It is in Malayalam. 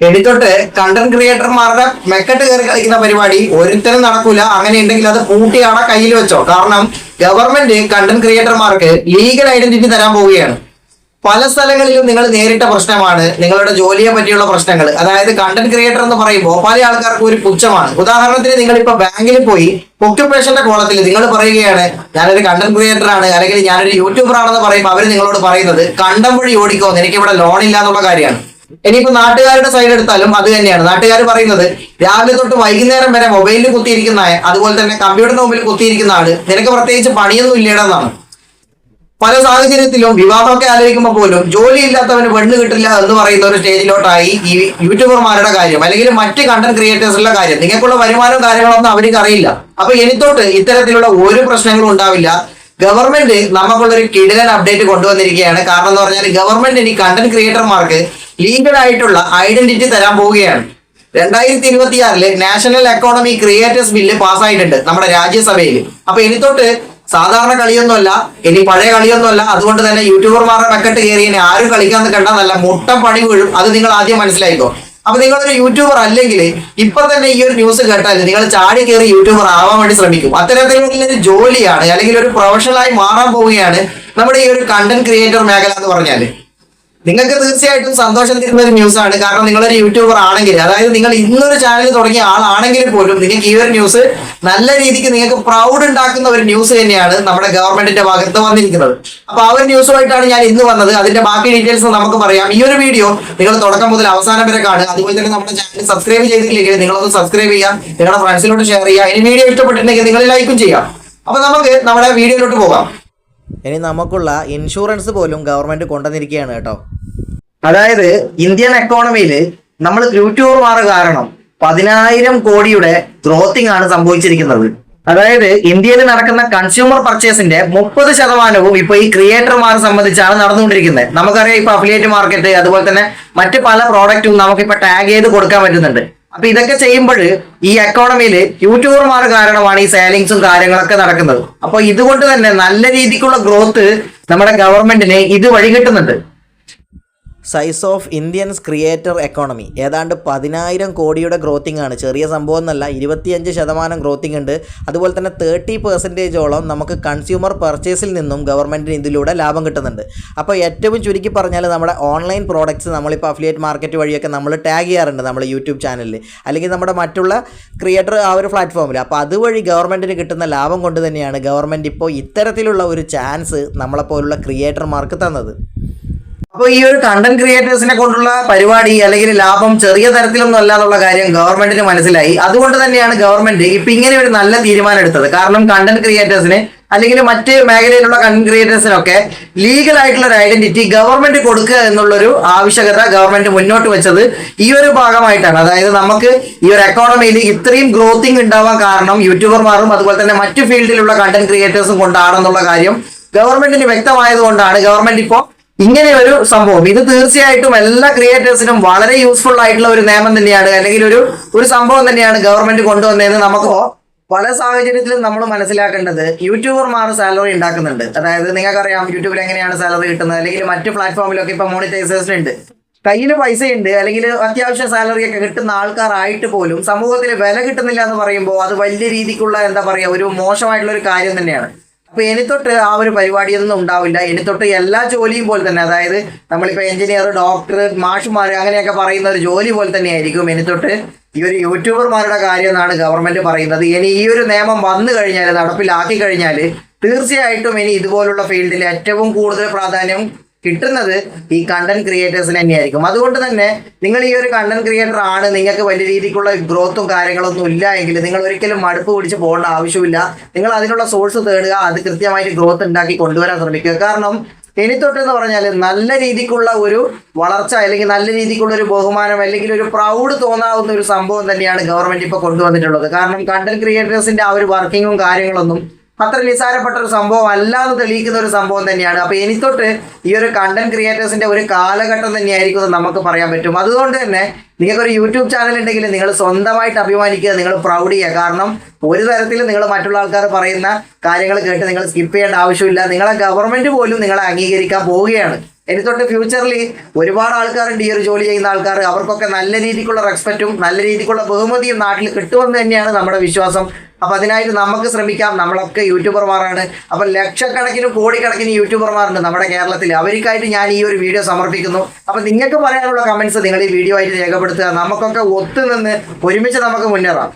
എനിത്തൊട്ട് കണ്ടന്റ് ക്രിയേറ്റർമാരുടെ മെക്കെട്ട് കയറി കളിക്കുന്ന പരിപാടി ഒരിക്കലും നടക്കൂല. അങ്ങനെ ഉണ്ടെങ്കിൽ അത് പൂട്ടിയാണ് കയ്യിൽ വെച്ചോ. കാരണം ഗവൺമെന്റ് കണ്ടന്റ് ക്രിയേറ്റർമാർക്ക് ലീഗൽ ഐഡന്റിറ്റി തരാൻ പോവുകയാണ്. പല സ്ഥലങ്ങളിലും നിങ്ങൾ നേരിട്ട പ്രശ്നമാണ് നിങ്ങളുടെ ജോലിയെ പറ്റിയുള്ള പ്രശ്നങ്ങൾ. അതായത് കണ്ടന്റ് ക്രിയേറ്റർ എന്ന് പറയുമ്പോൾ പല ആൾക്കാർക്കും ഒരു പുച്ഛമാണ്. ഉദാഹരണത്തിന് നിങ്ങൾ ഇപ്പൊ ബാങ്കിൽ പോയി ഒക്യുപ്പേഷന്റെ കോളത്തിൽ നിങ്ങൾ പറയുകയാണ് ഞാനൊരു കണ്ടന്റ് ക്രിയേറ്റർ ആണ് അല്ലെങ്കിൽ ഞാനൊരു യൂട്യൂബർ ആണെന്ന് പറയുമ്പോൾ അവർ നിങ്ങളോട് പറയുന്നത് കണ്ടം വഴി ഓടിക്കോ, എനിക്ക് ഇവിടെ ലോൺ ഇല്ല എന്നുള്ള കാര്യമാണ്. ഇനിയിപ്പോ നാട്ടുകാരുടെ സൈഡ് എടുത്താലും അത് തന്നെയാണ്. നാട്ടുകാർ പറയുന്നത് രാവിലെ തൊട്ട് വൈകുന്നേരം വരെ മൊബൈലിൽ കുത്തിയിരിക്കുന്ന, അതുപോലെ തന്നെ കമ്പ്യൂട്ടറിന് മുമ്പിൽ കുത്തിയിരിക്കുന്ന ആള് നിനക്ക് പ്രത്യേകിച്ച് പണിയൊന്നും ഇല്ലേടെന്നാണ്. പല സാഹചര്യത്തിലും വിവാഹമൊക്കെ ആലോചിക്കുമ്പോൾ പോലും ജോലി ഇല്ലാത്തവന് പെണ്ണ് കിട്ടില്ല എന്ന് പറയുന്ന ഒരു സ്റ്റേജിലോട്ടായി ഈ യൂട്യൂബർമാരുടെ കാര്യം, അല്ലെങ്കിൽ മറ്റ് കണ്ടന്റ് ക്രിയേറ്റേഴ്സിന്റെ കാര്യം. നിങ്ങൾക്കുള്ള വരുമാനവും കാര്യങ്ങളൊന്നും അവർക്ക് അറിയില്ല. അപ്പൊ എനിത്തോട്ട് ഇത്തരത്തിലുള്ള ഒരു പ്രശ്നങ്ങളും ഉണ്ടാവില്ല. ഗവൺമെന്റ് നമുക്കുള്ളൊരു കിടിലൻ അപ്ഡേറ്റ് കൊണ്ടുവന്നിരിക്കുകയാണ്. കാരണം എന്ന് പറഞ്ഞാൽ ഗവൺമെന്റ് ഇനി കണ്ടന്റ് ക്രിയേറ്റർമാർക്ക് ലീഗൽ ആയിട്ടുള്ള ഐഡന്റിറ്റി തരാൻ പോവുകയാണ്. 2026 നാഷണൽ എക്കോണമി ക്രിയേറ്റേഴ്സ് ബില്ല് പാസ്സായിട്ടുണ്ട് നമ്മുടെ രാജ്യസഭയിൽ. അപ്പൊ എനിത്തോട്ട് സാധാരണ കളിയൊന്നുമല്ല, ഇനി പഴയ കളിയൊന്നുമല്ല. അതുകൊണ്ട് തന്നെ യൂട്യൂബർമാരുടെ മെക്കെട്ട് കയറി ഇനി ആരും കളിക്കാൻ നിൽക്കണ്ട, നല്ല മുട്ടം പണി വീഴും. അത് നിങ്ങൾ ആദ്യം മനസ്സിലായിക്കോ. അപ്പൊ നിങ്ങളൊരു യൂട്യൂബർ അല്ലെങ്കിൽ ഇപ്പൊ തന്നെ ഈ ഒരു ന്യൂസ് കേട്ടാൽ നിങ്ങൾ ചാടി കയറി യൂട്യൂബർ ആവാൻ വേണ്ടി ശ്രമിക്കും. അത്തരത്തിലുള്ള ഒരു ജോലിയാണ് അല്ലെങ്കിൽ ഒരു പ്രൊഫഷണലായി മാറാൻ പോവുകയാണ് നമ്മുടെ ഈ ഒരു കണ്ടന്റ് ക്രിയേറ്റർ മേഖല എന്ന് പറഞ്ഞാല്. നിങ്ങൾക്ക് തീർച്ചയായിട്ടും സന്തോഷം തരുന്ന ഒരു ന്യൂസ് ആണ്. കാരണം നിങ്ങളൊരു യൂട്യൂബർ ആണെങ്കിൽ, അതായത് നിങ്ങൾ ഇന്നൊരു ചാനൽ തുടങ്ങിയ ആളാണെങ്കിൽ പോലും നിങ്ങൾക്ക് ഈ ഒരു ന്യൂസ് നല്ല രീതിക്ക് നിങ്ങൾക്ക് പ്രൗഡ് ഉണ്ടാക്കുന്ന ഒരു ന്യൂസ് തന്നെയാണ് നമ്മുടെ ഗവൺമെന്റിന്റെ ഭാഗത്ത് വന്നിരിക്കുന്നത്. അപ്പൊ ആ ഒരു ന്യൂസുമായിട്ടാണ് ഞാൻ ഇന്ന് വന്നത്. അതിന്റെ ബാക്കി ഡീറ്റെയിൽസ് നമുക്ക് പറയാം. ഈ ഒരു വീഡിയോ നിങ്ങൾ തുടക്കം മുതൽ അവസാനം വരെ കാണുക. അതുപോലെ തന്നെ നമ്മുടെ ചാനൽ സബ്സ്ക്രൈബ് ചെയ്തിട്ടില്ലെങ്കിൽ നിങ്ങളൊന്ന് സബ്സ്ക്രൈബ് ചെയ്യുക, നിങ്ങളുടെ ഫ്രണ്ട്സിലോട്ട് ഷെയർ ചെയ്യുക. ഇനി വീഡിയോ ഇഷ്ടപ്പെട്ടിട്ടുണ്ടെങ്കിൽ നിങ്ങൾ ലൈക്കും ചെയ്യാം. അപ്പൊ നമുക്ക് നമ്മുടെ വീഡിയോയിലോട്ട് പോകാം. ഇനി നമുക്കുള്ള ഇൻഷുറൻസ് പോലും ഗവൺമെന്റ് കൊണ്ടുവന്നിരിക്കുകയാണ് കേട്ടോ. അതായത് ഇന്ത്യൻ എക്കോണമിയിൽ നമ്മൾ യൂട്യൂബർമാർ കാരണം 10,000 കോടിയുടെ ഗ്രോത്തിങ് ആണ് സംഭവിച്ചിരിക്കുന്നത്. അതായത് ഇന്ത്യയിൽ നടക്കുന്ന കൺസ്യൂമർ പർച്ചേസിന്റെ 30% ഇപ്പൊ ഈ ക്രിയേറ്റർമാരെ സംബന്ധിച്ചാണ് നടന്നുകൊണ്ടിരിക്കുന്നത്. നമുക്കറിയാം ഇപ്പൊ അഫിലിയേറ്റ് മാർക്കറ്റ്, അതുപോലെ തന്നെ മറ്റ് പല പ്രോഡക്റ്റും നമുക്കിപ്പൊ ടാഗ് ചെയ്ത് കൊടുക്കാൻ പറ്റുന്നുണ്ട്. അപ്പൊ ഇതൊക്കെ ചെയ്യുമ്പോൾ ഈ എക്കോണമിയിൽ യൂട്യൂബർമാർ കാരണമാണ് ഈ സെയിലിങ്സും കാര്യങ്ങളൊക്കെ നടക്കുന്നത്. അപ്പൊ ഇതുകൊണ്ട് തന്നെ നല്ല രീതിക്കുള്ള ഗ്രോത്ത് നമ്മുടെ ഗവൺമെന്റിന് ഇത് വഴി കിട്ടുന്നുണ്ട്. Size of Indians creator economy ഏതാണ്ട് 10,000 കോടിയുടെ ഗ്രോത്തിങ് ആണ്. ചെറിയ സംഭവം എന്നല്ല, 25% ഗ്രോത്തിങ് ഉണ്ട്. അതുപോലെ തന്നെ 30% നമുക്ക് കൺസ്യൂമർ പർച്ചേസിൽ നിന്നും ഗവൺമെൻറ്റിന് ഇതിലൂടെ ലാഭം കിട്ടുന്നുണ്ട്. അപ്പോൾ ഏറ്റവും ചുരുക്കി പറഞ്ഞാൽ നമ്മുടെ ഓൺലൈൻ പ്രോഡക്റ്റ്സ് നമ്മളിപ്പോൾ അഫിലിയേറ്റ് മാർക്കറ്റ് വഴിയൊക്കെ നമ്മൾ ടാഗ് ചെയ്യാറുണ്ട് നമ്മുടെ യൂട്യൂബ് ചാനലിൽ, അല്ലെങ്കിൽ നമ്മുടെ മറ്റുള്ള ക്രിയേറ്റർ ആ ഒരു പ്ലാറ്റ്ഫോമിൽ. അപ്പോൾ അതുവഴി ഗവൺമെൻറ്റിന് കിട്ടുന്ന ലാഭം കൊണ്ട് തന്നെയാണ് ഗവൺമെൻറ് ഇപ്പോൾ ഇത്തരത്തിലുള്ള ഒരു ചാൻസ് നമ്മളെപ്പോലുള്ള ക്രിയേറ്റർമാർക്ക് തന്നത്. അപ്പോൾ ഈ ഒരു കണ്ടന്റ് ക്രിയേറ്റേഴ്സിനെ കൊണ്ടുള്ള പരിപാടി അല്ലെങ്കിൽ ലാഭം ചെറിയ തരത്തിലൊന്നും അല്ല എന്നുള്ള കാര്യം ഗവൺമെന്റിന് മനസ്സിലായി. അതുകൊണ്ട് തന്നെയാണ് ഗവൺമെന്റ് ഇപ്പൊ ഇങ്ങനെ ഒരു നല്ല തീരുമാനം എടുത്തത്. കാരണം കണ്ടന്റ് ക്രിയേറ്റേഴ്സിന് അല്ലെങ്കിൽ മറ്റ് മേഖലയിലുള്ള കണ്ടന്റ് ക്രിയേറ്റേഴ്സിനൊക്കെ ലീഗൽ ആയിട്ടുള്ള ഒരു ഐഡന്റിറ്റി ഗവൺമെന്റ് കൊടുക്കുക എന്നുള്ളൊരു ആവശ്യകത ഗവൺമെന്റ് മുന്നോട്ട് വെച്ചത് ഈ ഒരു ഭാഗമായിട്ടാണ്. അതായത് നമുക്ക് ഈ ഒരു എക്കോണമിയിൽ ഇത്രയും ഗ്രോത്തിങ് ഉണ്ടാവാൻ കാരണം യൂട്യൂബർമാരും അതുപോലെ തന്നെ മറ്റു ഫീൽഡിലുള്ള കണ്ടന്റ് ക്രിയേറ്റേഴ്സും കൊണ്ടാണെന്നുള്ള കാര്യം ഗവൺമെന്റിന് വ്യക്തമായത് കൊണ്ടാണ് ഗവൺമെന്റ് ഇപ്പോൾ ഇങ്ങനെ ഒരു സംഭവം. ഇത് തീർച്ചയായിട്ടും എല്ലാ ക്രിയേറ്റേഴ്സിനും വളരെ യൂസ്ഫുൾ ആയിട്ടുള്ള ഒരു നിയമം തന്നെയാണ്, അല്ലെങ്കിൽ ഒരു സംഭവം തന്നെയാണ് ഗവൺമെന്റ് കൊണ്ടുവന്നതെന്ന് നമുക്ക് പല സാഹചര്യത്തിലും നമ്മൾ മനസ്സിലാക്കേണ്ടത്. യൂട്യൂബർമാർ സാലറി ഉണ്ടാക്കുന്നുണ്ട്. അതായത് നിങ്ങൾക്കറിയാം യൂട്യൂബിൽ എങ്ങനെയാണ് സാലറി കിട്ടുന്നത്, അല്ലെങ്കിൽ മറ്റ് പ്ലാറ്റ്ഫോമിലൊക്കെ ഇപ്പൊ മോണിറ്റൈസേഷൻ ഉണ്ട്, കയ്യിൽ പൈസയുണ്ട്, അല്ലെങ്കിൽ അത്യാവശ്യം സാലറി ഒക്കെ കിട്ടുന്ന ആൾക്കാരായിട്ട് പോലും സമൂഹത്തിൽ വില കിട്ടുന്നില്ല എന്ന് പറയുമ്പോൾ അത് വലിയ രീതിക്കുള്ള എന്താ പറയുക ഒരു മോശമായിട്ടുള്ള ഒരു കാര്യം തന്നെയാണ്. അപ്പൊ എനിത്തൊട്ട് ആ ഒരു പരിപാടിയൊന്നും ഉണ്ടാവില്ല. എനിത്തൊട്ട് എല്ലാ ജോലിയും പോലെ തന്നെ, അതായത് നമ്മളിപ്പോ എഞ്ചിനീയർ, ഡോക്ടർ, മാഷുമാർ അങ്ങനെയൊക്കെ പറയുന്ന ഒരു ജോലി പോലെ തന്നെയായിരിക്കും എനിത്തൊട്ട് ഈ ഒരു യൂട്യൂബർമാരുടെ കാര്യം എന്നാണ് ഗവൺമെന്റ് പറയുന്നത്. ഇനി ഈ ഒരു നിയമം വന്നു കഴിഞ്ഞാൽ, നടപ്പിലാക്കി കഴിഞ്ഞാൽ തീർച്ചയായിട്ടും ഇനി ഇതുപോലുള്ള ഫീൽഡിൽ ഏറ്റവും കൂടുതൽ പ്രാധാന്യം കിട്ടുന്നത് ഈ കണ്ടന്റ് ക്രിയേറ്റേഴ്സിന് തന്നെയായിരിക്കും. അതുകൊണ്ട് തന്നെ നിങ്ങൾ ഈ ഒരു കണ്ടന്റ് ക്രിയേറ്റർ ആണ്, നിങ്ങൾക്ക് വലിയ രീതിക്കുള്ള ഗ്രോത്തും കാര്യങ്ങളൊന്നും ഇല്ല എങ്കിൽ നിങ്ങൾ ഒരിക്കലും മടുപ്പ് പിടിച്ച് പോകേണ്ട ആവശ്യമില്ല. നിങ്ങൾ അതിനുള്ള സോഴ്സ് തേടുക, അത് കൃത്യമായിട്ട് ഗ്രോത്ത് ഉണ്ടാക്കി കൊണ്ടുവരാൻ ശ്രമിക്കുക. കാരണം എനിത്തൊട്ട് എന്ന് പറഞ്ഞാൽ നല്ല രീതിക്കുള്ള ഒരു വളർച്ച, അല്ലെങ്കിൽ നല്ല രീതിക്കുള്ള ഒരു ബഹുമാനം, അല്ലെങ്കിൽ ഒരു പ്രൗഡ് തോന്നാവുന്ന ഒരു സംഭവം തന്നെയാണ് ഗവൺമെന്റ് ഇപ്പോൾ കൊണ്ടുവന്നിട്ടുള്ളത്. കാരണം കണ്ടന്റ് ക്രിയേറ്റേഴ്സിന്റെ ആ ഒരു വർക്കിങ്ങും കാര്യങ്ങളൊന്നും അത്ര നിസാരപ്പെട്ട ഒരു സംഭവം അല്ലാതെ തെളിയിക്കുന്ന ഒരു സംഭവം തന്നെയാണ്. അപ്പൊ എനിത്തൊട്ട് ഈ ഒരു കണ്ടന്റ് ക്രിയേറ്റേഴ്സിന്റെ ഒരു കാലഘട്ടം തന്നെയായിരിക്കും നമുക്ക് പറയാൻ പറ്റും. അതുകൊണ്ട് തന്നെ നിങ്ങൾക്കൊരു യൂട്യൂബ് ചാനൽ ഉണ്ടെങ്കിൽ നിങ്ങൾ സ്വന്തമായിട്ട് അഭിമാനിക്കുക, നിങ്ങൾ പ്രൗഡ് ചെയ്യുക. കാരണം ഒരു തരത്തിലും നിങ്ങൾ മറ്റുള്ള ആൾക്കാർ പറയുന്ന കാര്യങ്ങൾ കേട്ട് നിങ്ങൾ സ്കിപ്പ് ചെയ്യേണ്ട ആവശ്യമില്ല. നിങ്ങളെ ഗവൺമെന്റ് പോലും നിങ്ങളെ അംഗീകരിക്കാൻ പോവുകയാണ്. ഇനി തൊട്ട് ഫ്യൂച്ചറിൽ ഒരുപാട് ആൾക്കാരുണ്ട് ഈ ഒരു ജോലി ചെയ്യുന്ന ആൾക്കാർ. അവർക്കൊക്കെ നല്ല രീതിക്കുള്ള റെസ്പെക്റ്റും നല്ല രീതിക്കുള്ള ബഹുമതിയും നാട്ടിൽ കിട്ടുമെന്ന് തന്നെയാണ് നമ്മുടെ വിശ്വാസം. അപ്പൊ അതിനായിട്ട് നമുക്ക് ശ്രമിക്കാം. നമ്മളൊക്കെ യൂട്യൂബർമാരാണ്. അപ്പൊ ലക്ഷക്കണക്കിന് കോടിക്കണക്കിന് യൂട്യൂബർമാരുണ്ട് നമ്മുടെ കേരളത്തിൽ. അവർക്കായിട്ട് ഞാൻ ഈ ഒരു വീഡിയോ സമർപ്പിക്കുന്നു. അപ്പൊ നിങ്ങൾക്ക് പറയാനുള്ള കമന്റ്സ് നിങ്ങൾ ഈ വീഡിയോ ആയിട്ട് രേഖപ്പെടുത്തുക. നമുക്കൊക്കെ ഒത്തുനിന്ന് ഒരുമിച്ച് നമുക്ക് മുന്നേറാം.